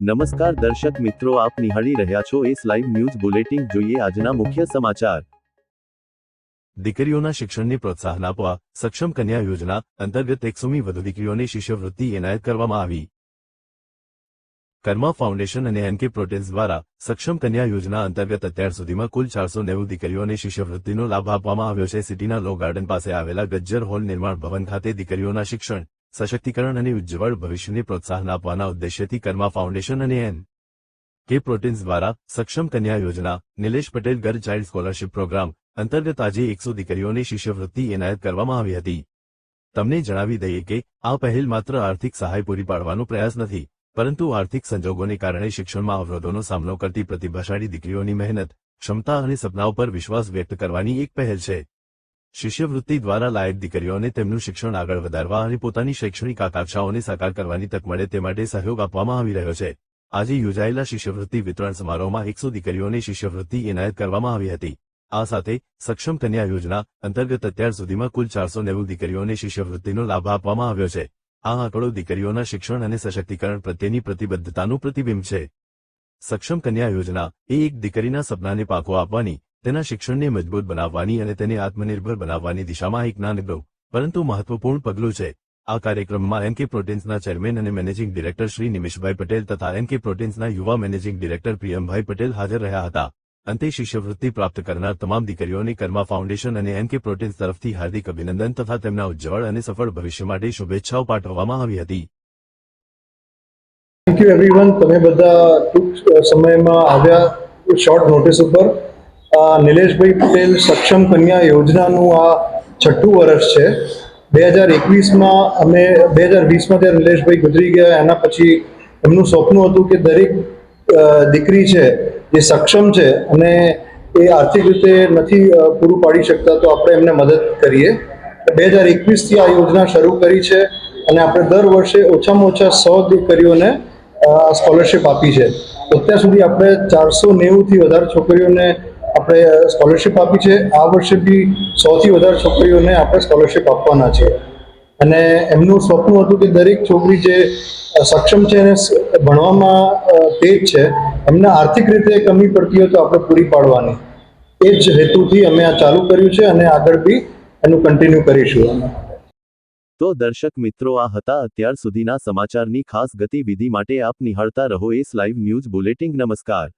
નમસ્કાર દર્શક મિત્રો, આપ નિહાળી રહ્યા છો એસ લાઈવ ન્યૂઝ બુલેટિન। જોઈએ આજના મુખ્ય સમાચાર। દીકરીઓના શિક્ષણને પ્રોત્સાહન આપવા સક્ષમ કન્યા યોજના અંતર્ગત 100મી વધુ દીકરીઓને શિષ્યવૃત્તિ એનાયત કરવામાં આવી। કર્મા ફાઉન્ડેશન અને એનકે પ્રોટેન્સ દ્વારા સક્ષમ કન્યા યોજના અંતર્ગત અત્યાર સુધીમાં કુલ 490 દીકરીઓને શિષ્યવૃત્તિનો લાભ આપવામાં આવ્યો છે। સિટીના લો ગાર્ડન પાસે આવેલા ગજ્જર હોલ નિર્માણ ભવન ખાતે દીકરીઓના શિક્ષણ, સશક્તિકરણ અને ઉજ્જવળ ભવિષ્યને પ્રોત્સાહન આપવાના ઉદ્દેશ્યથી કર્મા ફાઉન્ડેશન અને એન.કે. પ્રોટેન્સ દ્વારા સક્ષમ કન્યા યોજના, Nilesh Patel girl child scholarship programme અંતર્ગત આજે 100 દીકરીઓને શિષ્યવૃત્તિ એનાયત કરવામાં આવી હતી। તમને જણાવી દઈએ કે આ પહેલ માત્ર આર્થિક સહાય પૂરી પાડવાનો પ્રયાસ નથી, પરંતુ આર્થિક સંજોગોને કારણે શિક્ષણમાં અવરોધોનો સામનો કરતી પ્રતિભાશાળી દીકરીઓની મહેનત, ક્ષમતા અને સપનાઓ પર વિશ્વાસ વ્યક્ત કરવાની એક પહેલ છે। શિષ્યવૃત્તિ દ્વારા લાયક દીકરીઓને તેમનું શિક્ષણ આગળ વધારવા અને પોતાની શૈક્ષણિક આકાંક્ષાઓને સાકાર કરવાની તક મળે તે માટે સહયોગ આપવામાં આવી રહ્યો છે। આજે યોજાયેલા શિષ્યવૃત્તિ વિતરણ સમારોહમાં 100 દીકરીઓને શિષ્યવૃત્તિ એનાયત કરવામાં આવી હતી। આ સાથે સક્ષમ કન્યા યોજના અંતર્ગત અત્યાર સુધીમાં કુલ 490 દીકરીઓને શિષ્યવૃત્તિનો લાભ આપવામાં આવ્યો છે। આ આંકડો દીકરીઓના શિક્ષણ અને સશક્તિકરણ પ્રત્યેની પ્રતિબદ્ધતાનું પ્રતિબિંબ છે। સક્ષમ કન્યા યોજના એ એક દીકરીના સપનાને પાકો આપવાની, તેના શિક્ષણને મજબૂત બનાવવાની અને તેને આત્મનિર્ભર બનાવવાની દિશામાં એક નાનકડું પરંતુ મહત્વપૂર્ણ પગલું છે। આ કાર્યક્રમમાં એનકે પ્રોટેન્સના ચેરમેન અને મેનેજિંગ ડિરેક્ટર શ્રી નિમિષભાઈ પટેલ તથા એનકે પ્રોટેન્સના યુવા મેનેજિંગ ડિરેક્ટર પ્રિયમભાઈ પટેલ હાજર રહ્યા હતા। અંતે શિષ્યવૃત્તિ પ્રાપ્ત કરનાર તમામ દીકરીઓને કર્મા ફાઉન્ડેશન અને એનકે પ્રોટેન્સ તરફથી હાર્દિક અભિનંદન તથા તેમના ઉજ્જવળ અને સફળ ભવિષ્ય માટે શુભેચ્છાઓ પાઠવવામાં આવી હતી। થેન્ક યુ એવરીવન, તમે બધા ટૂંક સમયમાં આવ્યા શોર્ટ નોટિસ ઉપર। નિલેશભાઈ પટેલ સક્ષમ કન્યા યોજનાનું આ 6ઠું વર્ષ છે। 2021માં અમે 2020માં જ્યારે નિલેશભાઈ ગુજરી ગયા એના પછી એમનું સપનું હતું કે દરેક દીકરી છે જે સક્ષમ છે અને એ આર્થિક રીતે નથી પૂરું પાડી શકતા તો આપણે એમને મદદ કરીએ। 2021થી આ યોજના શરૂ કરી છે અને આપણે દર વર્ષે ઓછામાં ઓછા 100 દીકરીઓને સ્કોલરશિપ આપી છે। અત્યાર સુધી આપણે 490થી વધારે છોકરીઓને આપણે સ્કોલરશિપ આપી છે। આ વર્ષે બી 100થી વધારે છોકરીઓને આપણે સ્કોલરશિપ આપવાના છે અને એમનું સપનું હતું કે દરેક છોકરી જે સક્ષમ છે અને ભણવામાં તેજ છે, એમને આર્થિક રીતે કમી પડતી હોય તો આપણે પૂરી પાડવાની, એ જ હેતુથી અમે આ ચાલુ કર્યું છે અને આગળ બી એનું કન્ટિન્યુ કરીશું। તો દર્શક મિત્રો, આ હતા અત્યાર સુધીના સમાચારની ખાસ ગતિવિધિ માટે આપ નિહાળતા રહો એસ લાઈવ ન્યૂઝ બુલેટિન। નમસ્કાર।